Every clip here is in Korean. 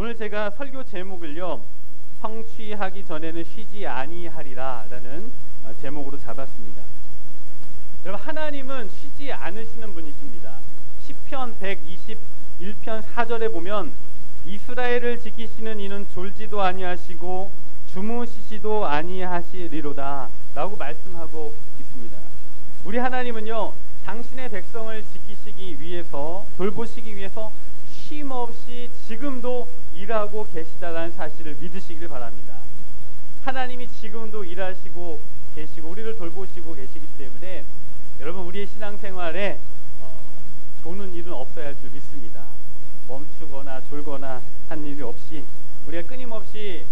오늘 제가 설교 제목을요, 성취하기 전에는 쉬지 아니하리라 라는 제목으로 잡았습니다. 여러분, 하나님은 쉬지 않으시는 분이십니다. 시편 121편 4절에 보면 이스라엘을 지키시는 이는 졸지도 아니하시고 주무시지도 아니하시리로다 라고 말씀하고 있습니다. 우리 하나님은요, 당신의 백성을 지키시기 위해서, 돌보시기 위해서 쉼없이 지금도 일하고 계시다라는 사실을 믿으시길 바랍니다. 하나님이 지금도 일하시고 계시고 우리를 돌보시고 계시기 때문에 여러분, 우리의 신앙생활에 조는 일은 없어야 할 줄 믿습니다. 멈추거나 졸거나 한 일이 없이 우리가 끊임없이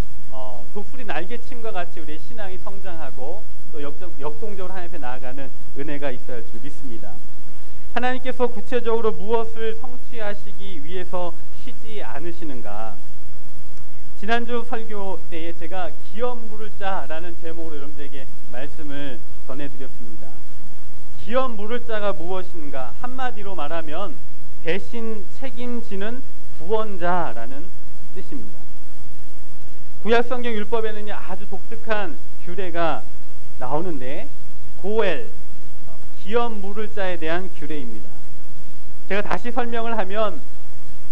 독수리 날개침과 같이 우리의 신앙이 성장하고 또 역동적으로 하나님 앞에 나아가는 은혜가 있어야 할 줄 믿습니다. 하나님께서 구체적으로 무엇을 성취하시기 위해서 쉬지 않으시는가? 지난주 설교 때에 제가 기업 물을 자라는 제목으로 여러분들에게 말씀을 전해드렸습니다. 기업 물을 자가 무엇인가? 한마디로 말하면 대신 책임지는 구원자라는 뜻입니다. 구약성경 율법에는요, 아주 독특한 규례가 나오는데 고엘, 기업 물을 자에 대한 규례입니다. 제가 다시 설명을 하면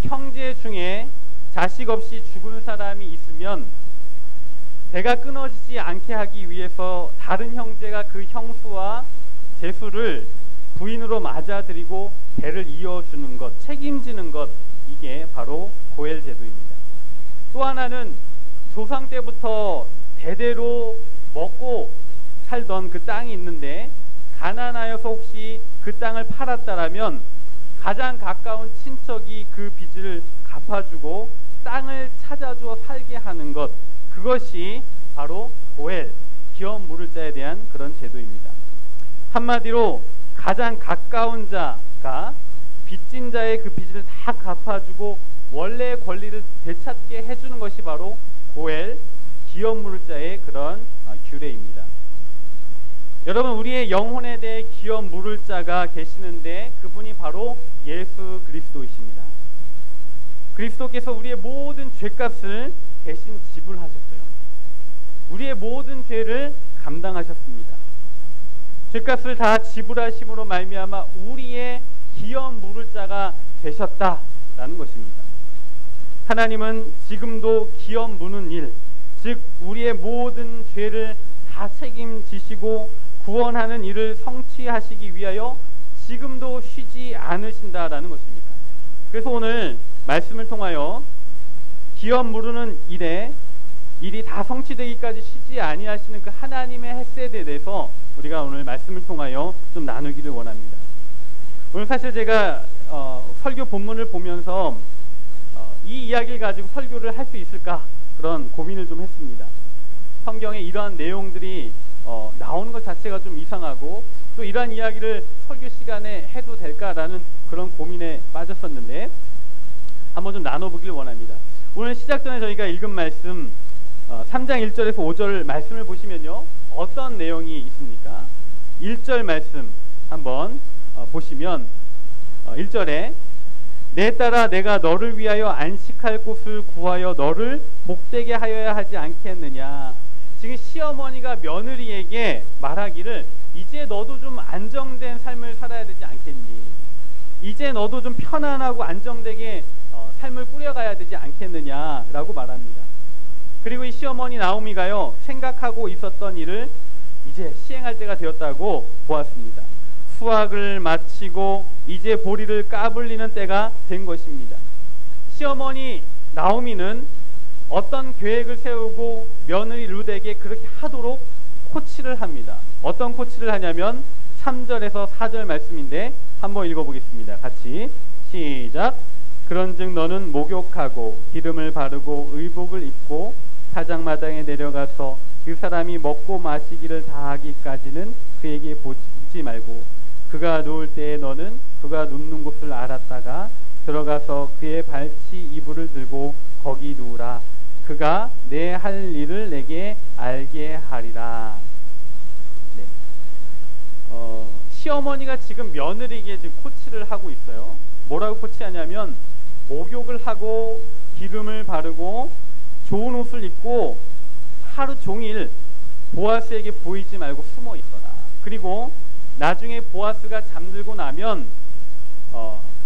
형제 중에 자식 없이 죽은 사람이 있으면 대가 끊어지지 않게 하기 위해서 다른 형제가 그 형수와 제수를 부인으로 맞아들이고 대를 이어주는 것, 책임지는 것, 이게 바로 고엘 제도입니다. 또 하나는 조상 때부터 대대로 먹고 살던 그 땅이 있는데 가난하여서 혹시 그 땅을 팔았다라면 가장 가까운 친척이 그 빚을 갚아주고 땅을 찾아주어 살게 하는 것, 그것이 바로 고엘, 기업 물을 자에 대한 그런 제도입니다. 한마디로 가장 가까운 자가 빚진 자의 그 빚을 다 갚아주고 원래의 권리를 되찾게 해주는 것이 바로 고엘, 기업 물을 자의 그런 규례입니다. 여러분, 우리의 영혼에 대해 기업 물을 자가 계시는데 그분이 바로 예수 그리스도이십니다. 그리스도께서 우리의 모든 죄값을 대신 지불하셨어요. 우리의 모든 죄를 감당하셨습니다. 죄값을 다 지불하심으로 말미암아 우리의 기업 물을 자가 되셨다라는 것입니다. 하나님은 지금도 기업 무는 일, 즉 우리의 모든 죄를 다 책임지시고 구원하는 일을 성취하시기 위하여 지금도 쉬지 않으신다라는 것입니다. 그래서 오늘 말씀을 통하여 기업 무르는 일이 다 성취되기까지 쉬지 아니하시는 그 하나님의 헤세드에 대해서 우리가 오늘 말씀을 통하여 좀 나누기를 원합니다. 오늘 사실 제가 설교 본문을 보면서 이 이야기를 가지고 설교를 할 수 있을까 그런 고민을 좀 했습니다. 성경에 이러한 내용들이 나오는 것 자체가 좀 이상하고 또 이러한 이야기를 설교 시간에 해도 될까라는 그런 고민에 빠졌었는데 한번 좀 나눠보길 원합니다. 오늘 시작 전에 저희가 읽은 말씀 3장 1절에서 5절 말씀을 보시면요, 어떤 내용이 있습니까? 1절 말씀 한번 보시면 1절에 내 딸아, 내가 너를 위하여 안식할 곳을 구하여 너를 복되게 하여야 하지 않겠느냐. 지금 시어머니가 며느리에게 말하기를 이제 너도 좀 안정된 삶을 살아야 되지 않겠니? 이제 너도 좀 편안하고 안정되게 삶을 꾸려가야 되지 않겠느냐라고 말합니다. 그리고 이 시어머니 나오미가요, 생각하고 있었던 일을 이제 시행할 때가 되었다고 보았습니다. 수확을 마치고 이제 보리를 까불리는 때가 된 것입니다. 시어머니 나오미는 어떤 계획을 세우고 며느리 룻에게 그렇게 하도록 코치를 합니다. 어떤 코치를 하냐면 3절에서 4절 말씀인데 한번 읽어보겠습니다. 같이 시작. 그런즉 너는 목욕하고 기름을 바르고 의복을 입고 사장마당에 내려가서 그 사람이 먹고 마시기를 다하기까지는 그에게 보지 말고 그가 누울 때에 너는 그가 눕는 곳을 알았다가 들어가서 그의 발치 이불을 들고 거기 누우라. 그가 내 할 일을 내게 알게 하리라. 네. 시어머니가 지금 며느리에게 지금 코치를 하고 있어요. 뭐라고 코치하냐면 목욕을 하고 기름을 바르고 좋은 옷을 입고 하루 종일 보아스에게 보이지 말고 숨어 있어라. 그리고 나중에 보아스가 잠들고 나면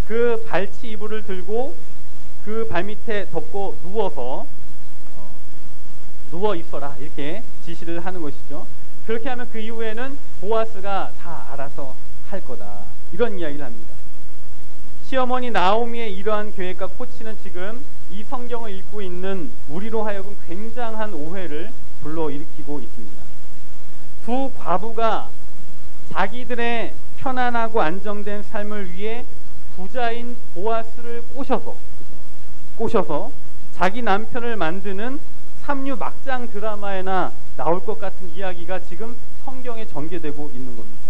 그 발치 이불을 들고 그 발밑에 덮고 누워서 누워 있어라, 이렇게 지시를 하는 것이죠. 그렇게 하면 그 이후에는 보아스가 다 알아서 할 거다, 이런 이야기를 합니다. 시어머니 나오미의 이러한 계획과 코치는 지금 이 성경을 읽고 있는 우리로 하여금 굉장한 오해를 불러일으키고 있습니다. 두 과부가 자기들의 편안하고 안정된 삶을 위해 부자인 보아스를 꼬셔서 자기 남편을 만드는 삼류 막장 드라마에나 나올 것 같은 이야기가 지금 성경에 전개되고 있는 겁니다.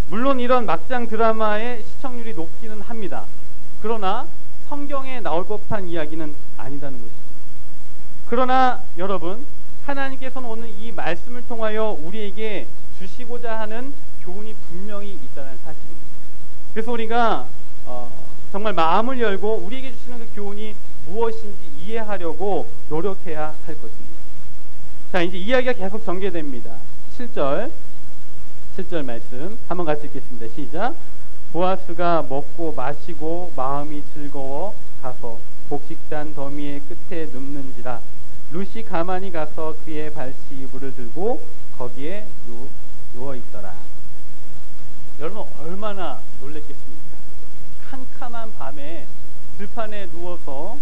물론 이런 막장 드라마의 시청률이 높기는 합니다. 그러나 성경에 나올 법한 이야기는 아니라는 것입니다. 그러나 여러분, 하나님께서는 오늘 이 말씀을 통하여 우리에게 주시고자 하는 교훈이 분명히 있다는 사실입니다. 그래서 우리가 정말 마음을 열고 우리에게 주시는 그 교훈이 무엇인지 이해하려고 노력해야 할 것입니다. 자, 이제 이야기가 계속 전개됩니다. 7절 말씀 한번 같이 읽겠습니다. 시작. 보아스가 먹고 마시고 마음이 즐거워 가서 곡식단 더미의 끝에 눕는지라 룻이 가만히 가서 그의 발치 이불을 들고 거기에 누워있더라. 여러분, 얼마나 놀랬겠습니까? 캄캄한 밤에 들판에 누워서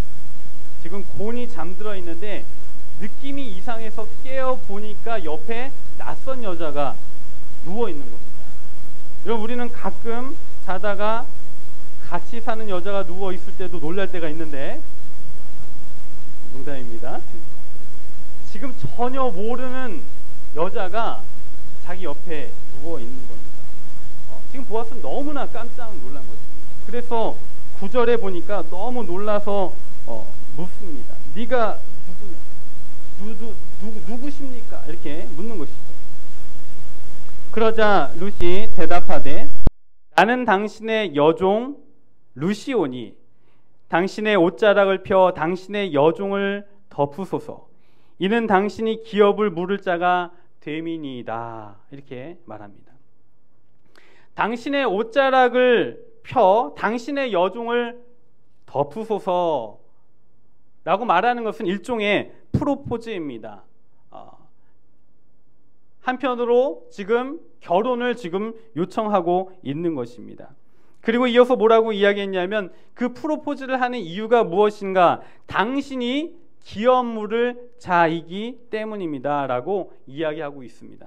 지금 곤히 잠들어 있는데 느낌이 이상해서 깨어보니까 옆에 낯선 여자가 누워있는 겁니다. 여러분, 우리는 가끔 자다가 같이 사는 여자가 누워있을 때도 놀랄 때가 있는데, 농담입니다. 지금 전혀 모르는 여자가 자기 옆에 누워있는 겁니다. 지금 보아스는 너무나 깜짝 놀란 것입니다. 그래서 9절에 보니까 너무 놀라서 묻습니다. 네가 누구십니까? 이렇게 묻는 것이죠. 그러자 룻이 대답하되 나는 당신의 여종 룻이오니 당신의 옷자락을 펴 당신의 여종을 덮으소서. 이는 당신이 기업을 물을 자가 됨이니이다. 이렇게 말합니다. 당신의 옷자락을 펴 당신의 여종을 덮으소서 라고 말하는 것은 일종의 프로포즈입니다. 한편으로 지금 결혼을 지금 요청하고 있는 것입니다. 그리고 이어서 뭐라고 이야기했냐면 그 프로포즈를 하는 이유가 무엇인가? 당신이 기업 물을 자이기 때문입니다 라고 이야기하고 있습니다.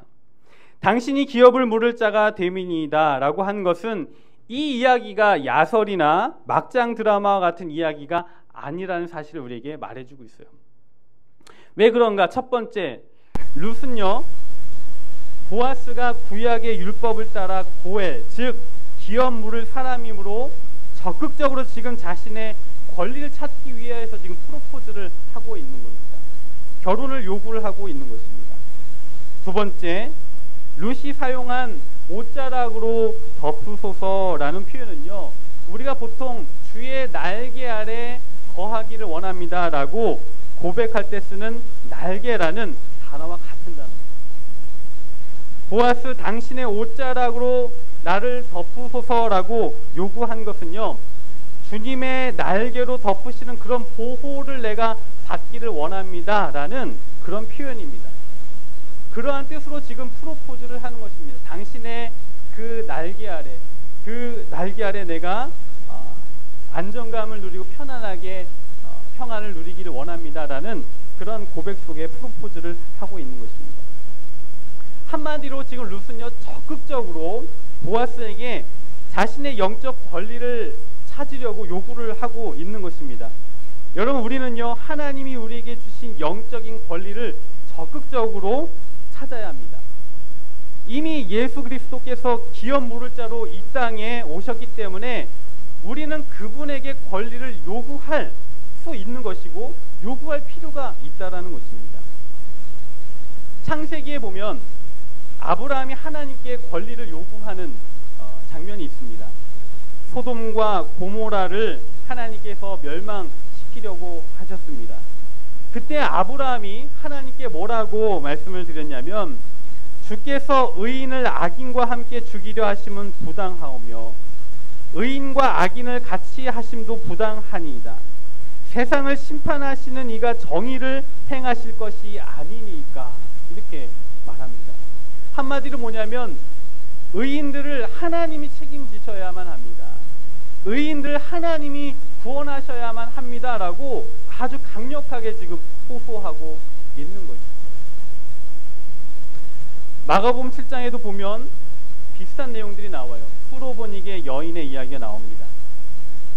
당신이 기업을 물을 자가 됨이니이다 라고 한 것은 이 이야기가 야설이나 막장 드라마와 같은 이야기가 아니라는 사실을 우리에게 말해주고 있어요. 왜 그런가? 첫 번째, 룻은요, 보아스가 구약의 율법을 따라 고엘, 즉 기업 물을 사람이므로 적극적으로 지금 자신의 권리를 찾기 위해서 지금 프로포즈를 하고 있는 겁니다. 결혼을 요구를 하고 있는 것입니다. 두 번째, 룻이 사용한 옷자락으로 덮으소서라는 표현은요, 우리가 보통 주의 날개 아래 거하기를 원합니다 라고 고백할 때 쓰는 날개라는 단어와 같은 단어입니다. 보아스, 당신의 옷자락으로 나를 덮으소서라고 요구한 것은요, 주님의 날개로 덮으시는 그런 보호를 내가 받기를 원합니다 라는 그런 표현입니다. 그러한 뜻으로 지금 프로포즈를 하는 것입니다. 당신의 그 날개 아래 내가 안정감을 누리고 편안하게 평안을 누리기를 원합니다 라는 그런 고백 속에 프로포즈를 하고 있는 것입니다. 한마디로 지금 룻은요, 적극적으로 보아스에게 자신의 영적 권리를 찾으려고 요구를 하고 있는 것입니다. 여러분, 우리는요, 하나님이 우리에게 주신 영적인 권리를 적극적으로 찾아야 합니다. 이미 예수 그리스도께서 기업 물을 자로 이 땅에 오셨기 때문에 우리는 그분에게 권리를 요구할 수 있는 것이고 요구할 필요가 있다라는 것입니다. 창세기에 보면 아브라함이 하나님께 권리를 요구하는 장면이 있습니다. 소돔과 고모라를 하나님께서 멸망시키기 시키려고 하셨습니다. 그때 아브라함이 하나님께 뭐라고 말씀을 드렸냐면, 주께서 의인을 악인과 함께 죽이려 하심은 부당하오며 의인과 악인을 같이 하심도 부당하니이다. 세상을 심판하시는 이가 정의를 행하실 것이 아니니까, 이렇게 말합니다. 한마디로 뭐냐면 의인들을 하나님이 책임지셔야만 합니다. 의인들 하나님이 구원하셔야만 합니다라고 아주 강력하게 지금 호소하고 있는 것이죠. 마가복음 7장에도 보면 비슷한 내용들이 나와요. 수로보니게 여인의 이야기가 나옵니다.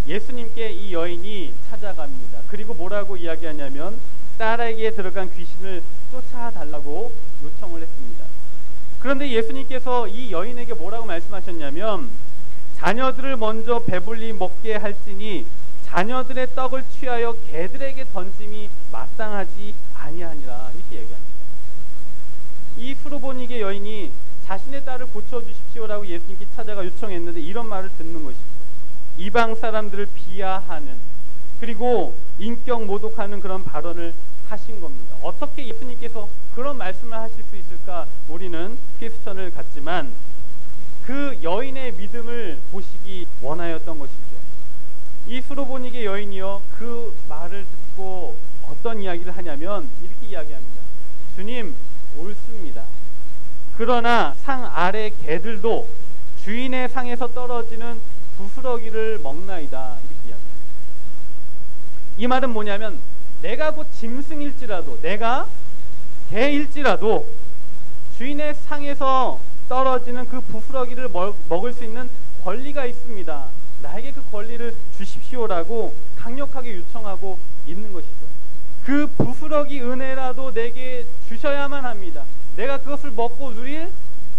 예수님께 이 여인이 찾아갑니다. 그리고 뭐라고 이야기하냐면 딸에게 들어간 귀신을 쫓아달라고 요청을 했습니다. 그런데 예수님께서 이 여인에게 뭐라고 말씀하셨냐면, 자녀들을 먼저 배불리 먹게 할지니 자녀들의 떡을 취하여 개들에게 던짐이 마땅하지 아니하니라, 이렇게 얘기합니다. 이 수로보니게 여인이 자신의 딸을 고쳐주십시오라고 예수님께 찾아가 요청했는데 이런 말을 듣는 것이죠. 이방 사람들을 비하하는, 그리고 인격 모독하는 그런 발언을 하신 겁니다. 어떻게 예수님께서 그런 말씀을 하실 수 있을까? 우리는 퀘스천을 갖지만 그 여인의 믿음을 보시기 원하였던 것이죠. 이 수로보니게 여인이요, 그 말을 듣고 어떤 이야기를 하냐면 이렇게 이야기합니다. 주님, 옳습니다. 그러나 상 아래 개들도 주인의 상에서 떨어지는 부스러기를 먹나이다, 이렇게 이야기합니다. 이 말은 뭐냐면, 내가 곧 짐승일지라도, 내가 개일지라도 주인의 상에서 떨어지는 그 부스러기를 먹을 수 있는 권리가 있습니다. 나에게 그 권리를 주십시오라고 강력하게 요청하고 있는 것이죠. 그 부스러기 은혜라도 내게 주셔야만 합니다. 내가 그것을 먹고 누릴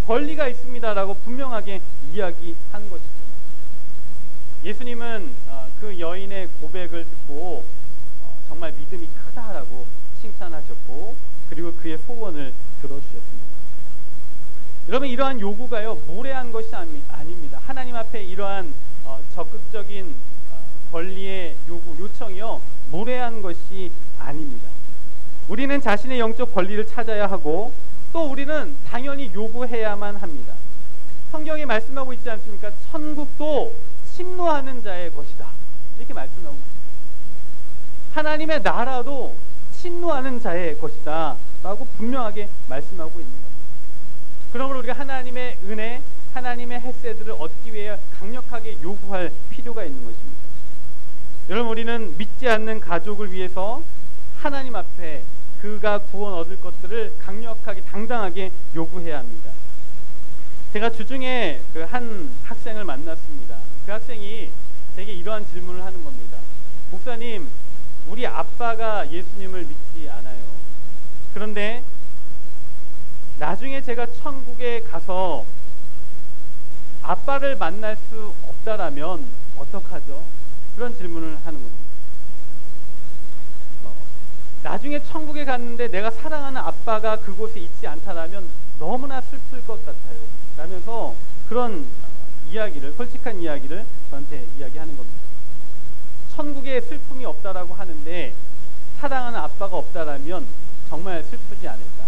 권리가 있습니다라고 분명하게 이야기한 것이죠. 예수님은 그 여인의 고백을 듣고 정말 믿음이 크다라고 칭찬하셨고, 그리고 그의 소원을 들어주셨습니다. 여러분, 이러한 요구가요, 무례한 것이 아닙니다. 하나님 앞에 이러한 적극적인 권리의 요청이요, 무례한 것이 아닙니다. 우리는 자신의 영적 권리를 찾아야 하고, 또 우리는 당연히 요구해야만 합니다. 성경에 말씀하고 있지 않습니까? 천국도 침노하는 자의 것이다, 이렇게 말씀하고 있습니다. 하나님의 나라도 침노하는 자의 것이다 라고 분명하게 말씀하고 있는 겁니다. 그러므로 우리가 하나님의 은혜, 하나님의 햇새들을 얻기 위해 강력하게 요구할 필요가 있는 것입니다. 여러분, 우리는 믿지 않는 가족을 위해서 하나님 앞에 그가 구원 얻을 것들을 강력하게 당당하게 요구해야 합니다. 제가 주중에 그 한 학생을 만났습니다. 그 학생이 제게 이러한 질문을 하는 겁니다. 목사님, 우리 아빠가 예수님을 믿지 않아요. 그런데 나중에 제가 천국에 가서 아빠를 만날 수 없다라면 어떡하죠? 그런 질문을 하는 겁니다. 나중에 천국에 갔는데 내가 사랑하는 아빠가 그곳에 있지 않다라면 너무나 슬플 것 같아요 라면서 그런 이야기를, 솔직한 이야기를 저한테 이야기하는 겁니다. 천국에 슬픔이 없다라고 하는데 사랑하는 아빠가 없다라면 정말 슬프지 않을까?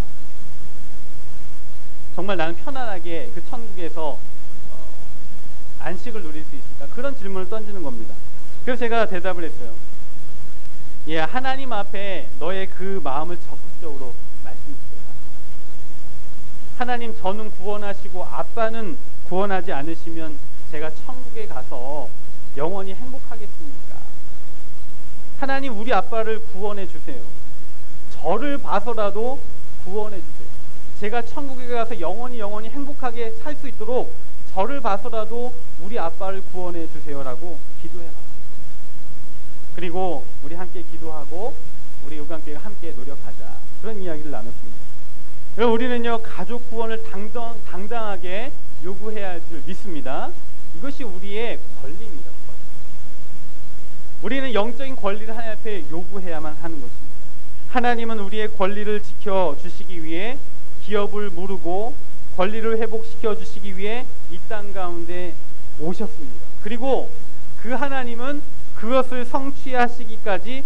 정말 나는 편안하게 그 천국에서 안식을 누릴 수 있을까? 그런 질문을 던지는 겁니다. 그래서 제가 대답을 했어요. 예, 하나님 앞에 너의 그 마음을 적극적으로 말씀드려라. 하나님, 저는 구원하시고 아빠는 구원하지 않으시면 제가 천국에 가서 영원히 행복하겠습니까? 하나님, 우리 아빠를 구원해 주세요. 저를 봐서라도 구원해 주세요. 제가 천국에 가서 영원히 행복하게 살 수 있도록 저를 봐서라도 우리 아빠를 구원해 주세요라고 기도해라. 그리고 우리 함께 기도하고 우리 요강교회가 함께 노력하자, 그런 이야기를 나눴습니다. 여러분, 우리는요, 가족 구원을 당당하게 요구해야 할 줄 믿습니다. 이것이 우리의 권리입니다. 우리는 영적인 권리를 하나님 앞에 요구해야만 하는 것입니다. 하나님은 우리의 권리를 지켜주시기 위해 기업을 무르고 권리를 회복시켜 주시기 위해 이 땅 가운데 오셨습니다. 그리고 그 하나님은 그것을 성취하시기까지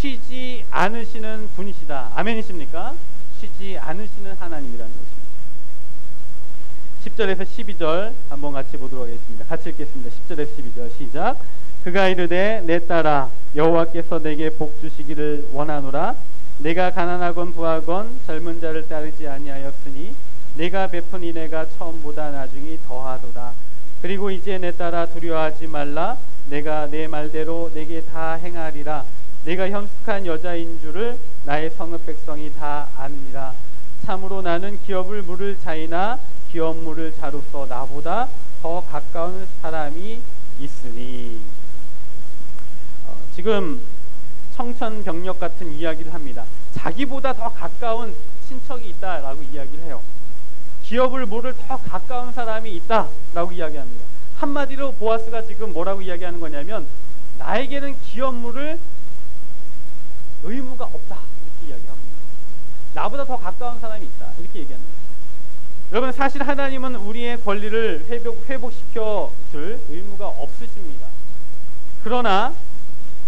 쉬지 않으시는 분이시다. 아멘이십니까? 쉬지 않으시는 하나님이라는 것입니다. 10절에서 12절 한번 같이 보도록 하겠습니다. 같이 읽겠습니다. 10절에서 12절 시작. 그가 이르되 내 딸아 여호와께서 내게 복 주시기를 원하노라. 내가 가난하건 부하건 젊은 자를 따르지 아니하였으니 내가 베푼 인애가 처음보다 나중이 더하도다. 그리고 이제 내 딸아 두려워하지 말라. 내가 내 말대로 내게 다 행하리라. 내가 현숙한 여자인 줄을 나의 성읍 백성이 다 아느니라. 참으로 나는 기업을 물을 자이나 기업 물을 자로서 나보다 더 가까운 사람이 있으니. 지금 청천벽력 같은 이야기를 합니다. 자기보다 더 가까운 친척이 있다라고 이야기를 해요. 기업을 물을 더 가까운 사람이 있다라고 이야기합니다. 한마디로 보아스가 지금 뭐라고 이야기하는 거냐면 나에게는 기업 물을 의무가 없다 이렇게 이야기합니다. 나보다 더 가까운 사람이 있다 이렇게 얘기합니다. 여러분 사실 하나님은 우리의 권리를 회복시켜 줄 의무가 없으십니다. 그러나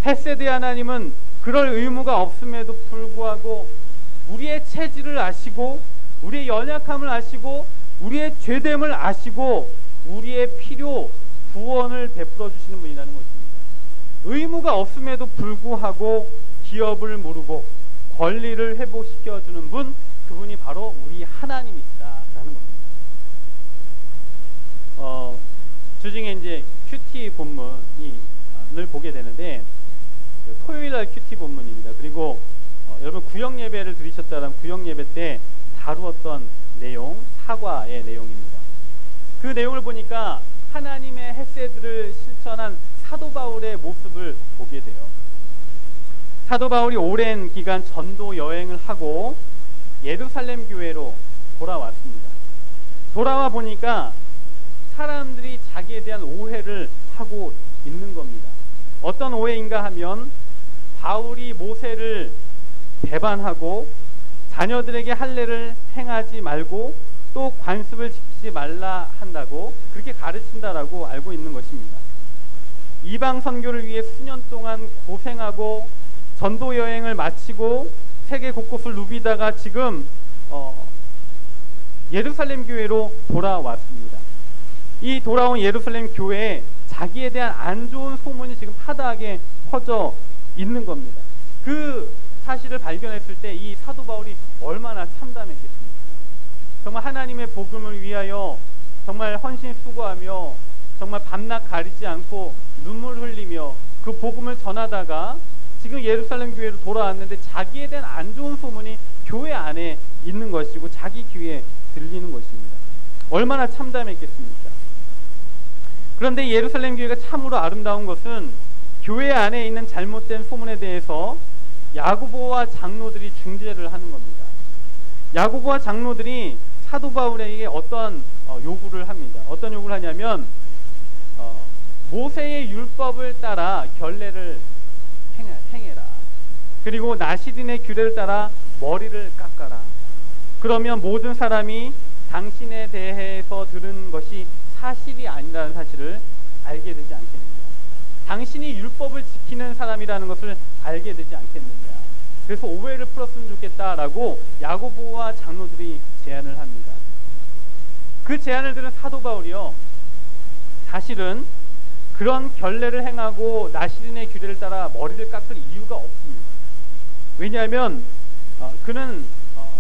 헤세드 하나님은 그럴 의무가 없음에도 불구하고 우리의 체질을 아시고 우리의 연약함을 아시고 우리의 죄됨을 아시고 우리의 필요 구원을 베풀어 주시는 분이라는 것입니다. 의무가 없음에도 불구하고 기업을 모르고 권리를 회복시켜 주는 분, 그분이 바로 우리 하나님이시다라는 겁니다. 주중에 이제 큐티 본문을 보게 되는데 토요일날 큐티 본문입니다. 그리고 여러분 구역 예배를 들으셨다면 구역 예배 때 다루었던 내용, 사과의 내용입니다. 그 내용을 보니까 하나님의 헤세드를 실천한 사도 바울의 모습을 보게 돼요. 사도 바울이 오랜 기간 전도 여행을 하고 예루살렘 교회로 돌아왔습니다. 돌아와 보니까 사람들이 자기에 대한 오해를 하고 있는 겁니다. 어떤 오해인가 하면 바울이 모세를 배반하고 자녀들에게 할례를 행하지 말고 또 관습을 지키지 말라 한다고 그렇게 가르친다라고 알고 있는 것입니다. 이방 선교를 위해 수년 동안 고생하고 전도 여행을 마치고 세계 곳곳을 누비다가 지금 예루살렘 교회로 돌아왔습니다. 이 돌아온 예루살렘 교회에 자기에 대한 안 좋은 소문이 지금 하다하게 퍼져 있는 겁니다. 그 사실을 발견했을 때 이 사도 바울이 얼마나 참담했겠습니까? 정말 하나님의 복음을 위하여 정말 헌신 수고하며 정말 밤낮 가리지 않고 눈물 흘리며 그 복음을 전하다가 지금 예루살렘 교회로 돌아왔는데 자기에 대한 안 좋은 소문이 교회 안에 있는 것이고 자기 귀에 들리는 것입니다. 얼마나 참담했겠습니까? 그런데 예루살렘 교회가 참으로 아름다운 것은 교회 안에 있는 잘못된 소문에 대해서 야고보와 장로들이 중재를 하는 겁니다. 야고보와 장로들이 사도 바울에게 어떤 요구를 합니다. 어떤 요구를 하냐면 모세의 율법을 따라 결례를 행해라. 그리고 나시린의 규례를 따라 머리를 깎아라. 그러면 모든 사람이 당신에 대해서 들은 것이 사실이 아니라는 사실을 알게 되지 않겠느냐. 당신이 율법을 지키는 사람이라는 것을 알게 되지 않겠느냐. 그래서 오해를 풀었으면 좋겠다라고 야고보와 장로들이 제안을 합니다. 그 제안을 들은 사도 바울이요, 사실은 그런 결례를 행하고 나시린의 규례를 따라 머리를 깎을 이유가 없습니다. 왜냐하면 그는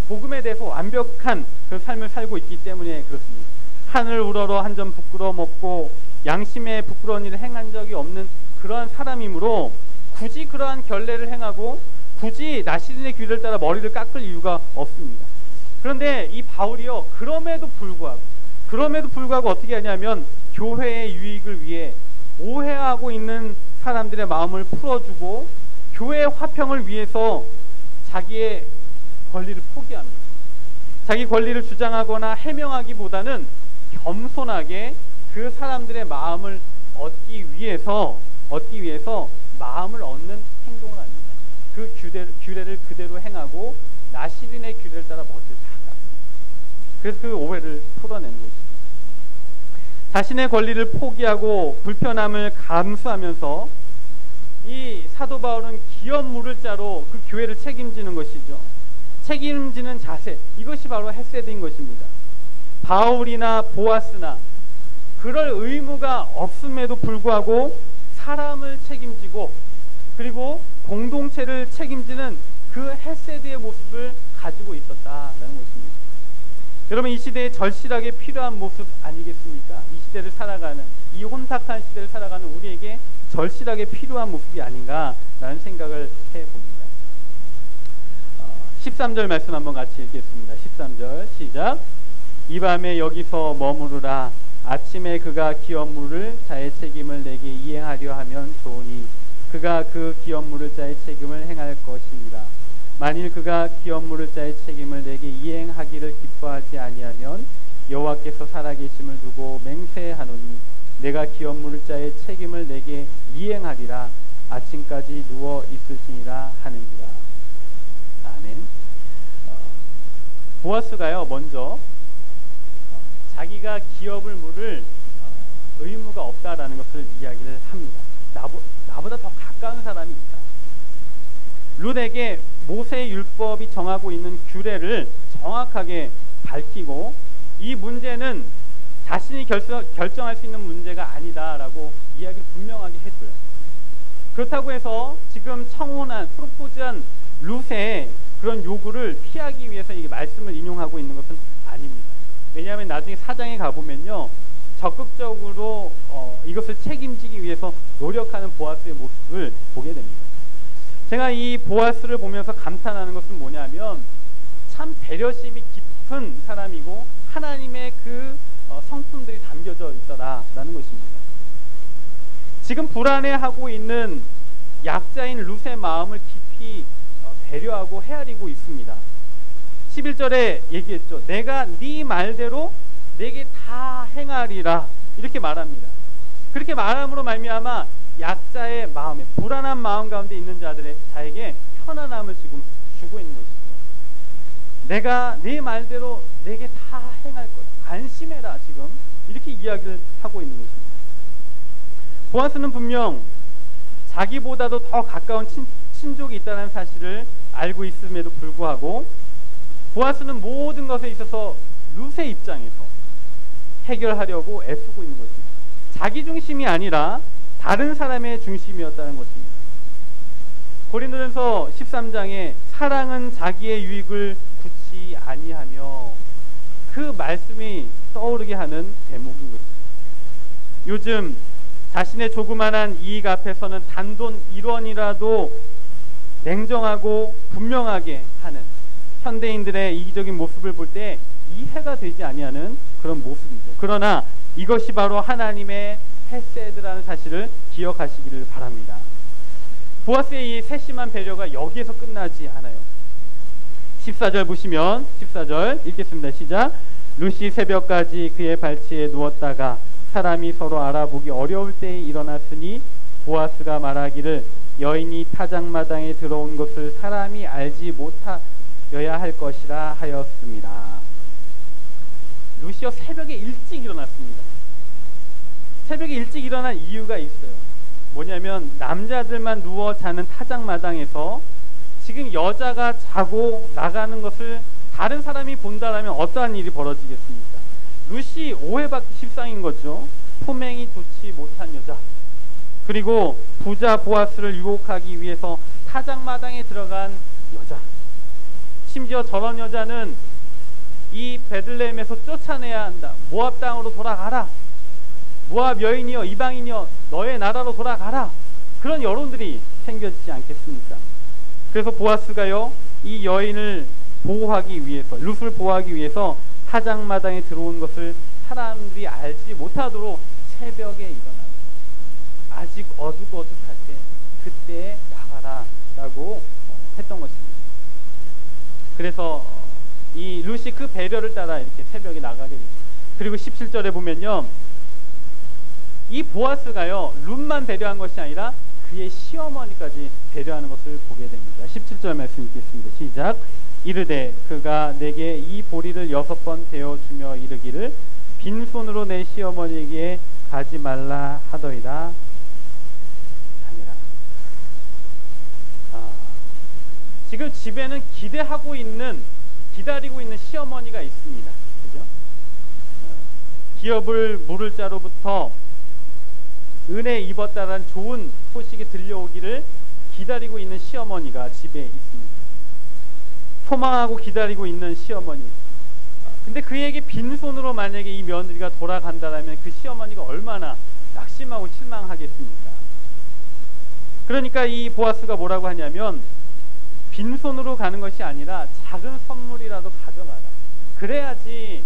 복음에 대해서 완벽한 그 삶을 살고 있기 때문에 그렇습니다. 하늘 우러러 한 점 부끄러워 먹고 양심에 부끄러운 일을 행한 적이 없는 그러한 사람이므로 굳이 그러한 결례를 행하고 굳이 나시린의 규례를 따라 머리를 깎을 이유가 없습니다. 그런데 이 바울이요, 그럼에도 불구하고 어떻게 하냐면 교회의 유익을 위해 오해하고 있는 사람들의 마음을 풀어주고 교회의 화평을 위해서 자기의 권리를 포기합니다. 자기 권리를 주장하거나 해명하기보다는 겸손하게 그 사람들의 마음을 얻기 위해서 마음을 얻는 행동을 합니다. 그 규례를 그대로 행하고 나시린의 규례를 따라 머리를 다 깎습니다. 그래서 그 오해를 풀어내는 것입니다. 자신의 권리를 포기하고 불편함을 감수하면서 이 사도 바울은 기업 물을 자로 그 교회를 책임지는 것이죠. 책임지는 자세, 이것이 바로 헤세드인 것입니다. 바울이나 보아스나 그럴 의무가 없음에도 불구하고 사람을 책임지고 그리고 공동체를 책임지는 그 헤세드의 모습을 가지고 있었다라는 것입니다. 여러분, 이 시대에 절실하게 필요한 모습 아니겠습니까? 이 시대를 살아가는, 이 혼탁한 시대를 살아가는 우리에게 절실하게 필요한 모습이 아닌가라는 생각을 해봅니다. 13절 말씀 한번 같이 읽겠습니다. 13절 시작. 이 밤에 여기서 머무르라. 아침에 그가 기업 물을 자의 책임을 내게 이행하려 하면 좋으니 그가 그 기업 물을 자의 책임을 행할 것이니라. 만일 그가 기업 물을 자의 책임을 내게 이행하기를 기뻐하지 아니하면 여호와께서 살아계심을 두고 맹세하노니 내가 기업 물을 자의 책임을 내게 이행하리라. 아침까지 누워 있을지니라 하는지라. 아멘. 보아스가요, 먼저 자기가 기업을 물을 의무가 없다라는 것을 이야기를 합니다. 나보다 더 가까운 사람이 있다. 룻에게 모세의 율법이 정하고 있는 규례를 정확하게 밝히고 이 문제는 자신이 결정할 수 있는 문제가 아니다라고 이야기를 분명하게 해줘요. 그렇다고 해서 지금 청혼한 프로포즈한 룻의 그런 요구를 피하기 위해서 이 말씀을 인용하고 있는 것은 아닙니다. 왜냐하면 나중에 4장에 가보면요, 적극적으로 이것을 책임지기 위해서 노력하는 보아스의 모습을 보게 됩니다. 제가 이 보아스를 보면서 감탄하는 것은 뭐냐면 참 배려심이 깊은 사람이고 하나님의 그 성품들이 담겨져 있더라라는 것입니다. 지금 불안해하고 있는 약자인 룻의 마음을 깊이 배려하고 헤아리고 있습니다. 11절에 얘기했죠. 내가 네 말대로 내게 다 행하리라, 이렇게 말합니다. 그렇게 말함으로 말미암아 약자의 마음에, 불안한 마음 가운데 있는 자에게 편안함을 지금 주고 있는 것이죠. 내가 네 말대로 내게 다 행할 거야, 안심해라, 지금 이렇게 이야기를 하고 있는 것입니다. 보아스는 분명 자기보다도 더 가까운 친족이 있다는 사실을 알고 있음에도 불구하고 보아스는 모든 것에 있어서 룻의 입장에서 해결하려고 애쓰고 있는 것입니다. 자기 중심이 아니라 다른 사람의 중심이었다는 것입니다. 고린도전서 13장에 사랑은 자기의 유익을 굳이 아니하며, 그 말씀이 떠오르게 하는 대목인 것입니다. 요즘 자신의 조그만한 이익 앞에서는 단돈 1원이라도 냉정하고 분명하게 하는 현대인들의 이기적인 모습을 볼 때 이해가 되지 아니하는 그런 모습이죠. 그러나 이것이 바로 하나님의 헤세드라는 사실을 기억하시기를 바랍니다. 보아스의 이 세심한 배려가 여기에서 끝나지 않아요. 14절 보시면, 14절 읽겠습니다. 시작. 룻이 새벽까지 그의 발치에 누웠다가 사람이 서로 알아보기 어려울 때에 일어났으니 보아스가 말하기를 여인이 타작마당에 들어온 것을 사람이 알지 못하여야 할 것이라 하였습니다. 룻이요, 새벽에 일찍 일어났습니다. 새벽에 일찍 일어난 이유가 있어요. 뭐냐면 남자들만 누워 자는 타작마당에서 지금 여자가 자고 나가는 것을 다른 사람이 본다라면 어떠한 일이 벌어지겠습니까? 룻이 오해받기 십상인 거죠. 품행이 좋지 못한 여자, 그리고 부자 보아스를 유혹하기 위해서 타작마당에 들어간 여자, 심지어 저런 여자는 이 베들레헴에서 쫓아내야 한다, 모압 땅으로 돌아가라, 모압 여인이여, 이방인이여, 너의 나라로 돌아가라, 그런 여론들이 생겨지지 않겠습니까? 그래서 보아스가요, 이 여인을 보호하기 위해서, 룻을 보호하기 위해서 타작마당에 들어온 것을 사람들이 알지 못하도록 새벽에 일어나고 아직 어둑어둑할 때 그때 나가라 라고 했던 것입니다. 그래서 이 룻이 그 배려를 따라 이렇게 새벽에 나가게 됩니다. 그리고 17절에 보면요, 이 보아스가요, 룻만 배려한 것이 아니라 그의 시어머니까지 배려하는 것을 보게 됩니다. 17절 말씀 읽겠습니다. 시작. 이르되 그가 내게 이 보리를 6번 데워주며 이르기를 빈손으로 내 시어머니에게 가지 말라 하더이다 하니라. 지금 집에는 기다리고 있는 시어머니가 있습니다. 그죠? 기업을 물을 자로부터 은혜 입었다라는 좋은 소식이 들려오기를 기다리고 있는 시어머니가 집에 있습니다. 소망하고 기다리고 있는 시어머니. 근데 그에게 빈손으로 만약에 이 며느리가 돌아간다라면 그 시어머니가 얼마나 낙심하고 실망하겠습니까? 그러니까 이 보아스가 뭐라고 하냐면, 빈손으로 가는 것이 아니라 작은 선물이라도 가져가라. 그래야지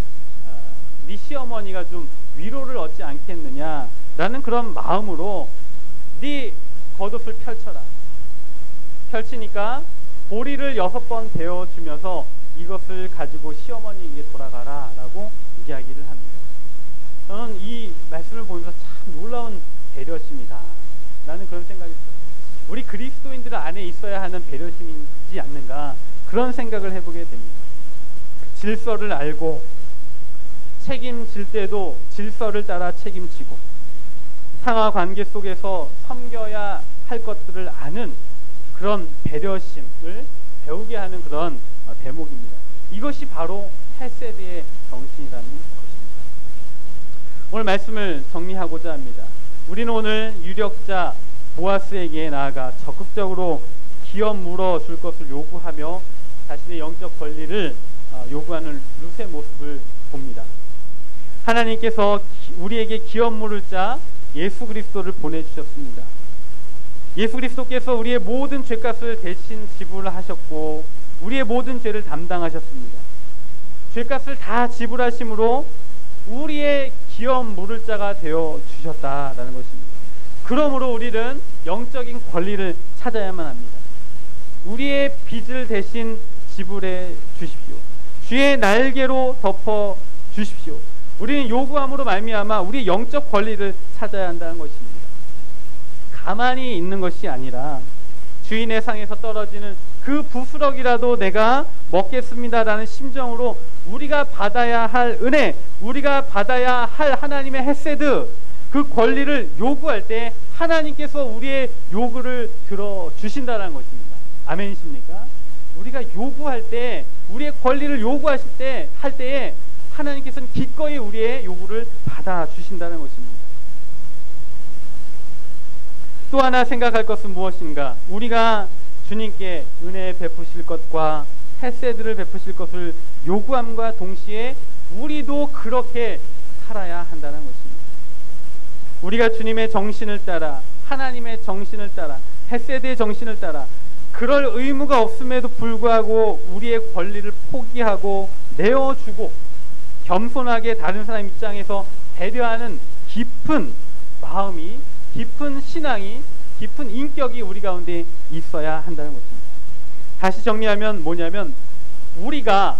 네 시어머니가 좀 위로를 얻지 않겠느냐라는 그런 마음으로 네 겉옷을 펼쳐라. 펼치니까 보리를 6번 베어주면서 이것을 가지고 시어머니에게 돌아가라 라고 이야기를 합니다. 저는 이 말씀을 보면서 참 놀라운 배려심이다 라는 그런 생각이 들어요. 우리 그리스도인들 안에 있어야 하는 배려심이지 않는가, 그런 생각을 해보게 됩니다. 질서를 알고 책임질 때도 질서를 따라 책임지고 상하 관계 속에서 섬겨야 할 것들을 아는 그런 배려심을 배우게 하는 그런 대목입니다. 이것이 바로 헤세드의 정신이라는 것입니다. 오늘 말씀을 정리하고자 합니다. 우리는 오늘 유력자 보아스에게 나아가 적극적으로 기업 물어줄 것을 요구하며 자신의 영적 권리를 요구하는 룻의 모습을 봅니다. 하나님께서 우리에게 기업 물을 자 예수 그리스도를 보내주셨습니다. 예수 그리스도께서 우리의 모든 죄값을 대신 지불하셨고 우리의 모든 죄를 담당하셨습니다. 죄값을 다 지불하심으로 우리의 기업 물을 자가 되어 주셨다라는 것입니다. 그러므로 우리는 영적인 권리를 찾아야만 합니다. 우리의 빚을 대신 지불해 주십시오. 주의 날개로 덮어 주십시오. 우리는 요구함으로 말미암아 우리의 영적 권리를 찾아야 한다는 것입니다. 가만히 있는 것이 아니라 주인의 상에서 떨어지는 그 부스럭이라도 내가 먹겠습니다라는 심정으로 우리가 받아야 할 은혜, 우리가 받아야 할 하나님의 헤세드, 그 권리를 요구할 때 하나님께서 우리의 요구를 들어주신다는 것입니다. 아멘이십니까? 우리가 요구할 때, 우리의 권리를 요구하실 때, 할 때에 하나님께서는 기꺼이 우리의 요구를 받아주신다는 것입니다. 또 하나 생각할 것은 무엇인가? 우리가 주님께 은혜 베푸실 것과 헤세드를 베푸실 것을 요구함과 동시에 우리도 그렇게 살아야 한다는 것입니다. 우리가 주님의 정신을 따라, 하나님의 정신을 따라, 헤세드의 정신을 따라 그럴 의무가 없음에도 불구하고 우리의 권리를 포기하고 내어주고 겸손하게 다른 사람 입장에서 배려하는 깊은 마음이, 깊은 신앙이, 깊은 인격이 우리 가운데 있어야 한다는 것입니다. 다시 정리하면 뭐냐면, 우리가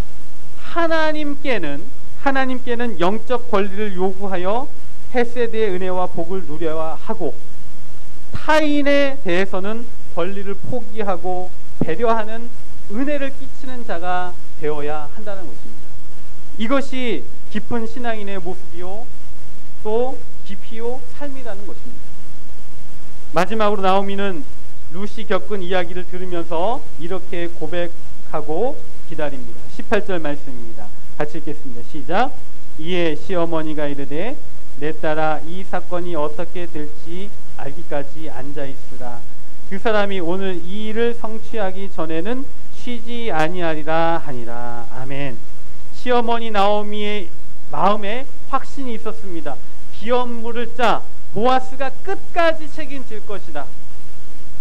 하나님께는 영적 권리를 요구하여 헤세드의 은혜와 복을 누려야 하고, 타인에 대해서는 권리를 포기하고 배려하는 은혜를 끼치는 자가 되어야 한다는 것입니다. 이것이 깊은 신앙인의 모습이요, 또 깊이요 삶이라는 것입니다. 마지막으로 나오미는 룻이 겪은 이야기를 들으면서 이렇게 고백하고 기다립니다. 18절 말씀입니다. 같이 읽겠습니다. 시작. 이에 시어머니가 이르되 내 딸아 이 사건이 어떻게 될지 알기까지 앉아있으라. 그 사람이 오늘 이 일을 성취하기 전에는 쉬지 아니하리라 하니라. 아멘. 시어머니 나오미의 마음에 확신이 있었습니다. 기업 물을 자 보아스가 끝까지 책임질 것이다.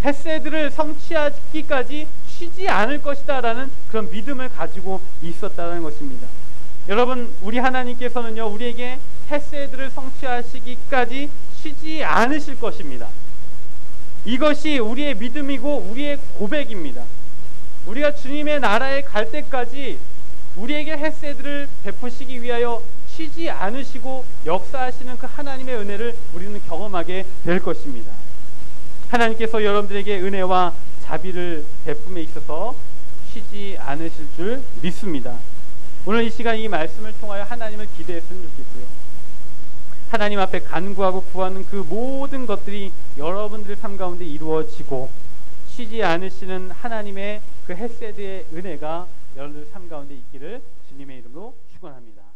헤세드를 성취하기까지 쉬지 않을 것이다 라는 그런 믿음을 가지고 있었다는 것입니다. 여러분, 우리 하나님께서는요, 우리에게 헤세드를 성취하시기까지 쉬지 않으실 것입니다. 이것이 우리의 믿음이고 우리의 고백입니다. 우리가 주님의 나라에 갈 때까지 우리에게 헤세드를 베푸시기 위하여 쉬지 않으시고 역사하시는 그 하나님의 은혜를 우리는 경험하게 될 것입니다. 하나님께서 여러분들에게 은혜와 자비를 베품에 있어서 쉬지 않으실 줄 믿습니다. 오늘 이 시간 이 말씀을 통하여 하나님을 기대했으면 좋겠고요. 하나님 앞에 간구하고 구하는 그 모든 것들이 여러분들의 삶 가운데 이루어지고 쉬지 않으시는 하나님의 그 헤세드의 은혜가 여러분들 삶 가운데 있기를 주님의 이름으로 축원합니다.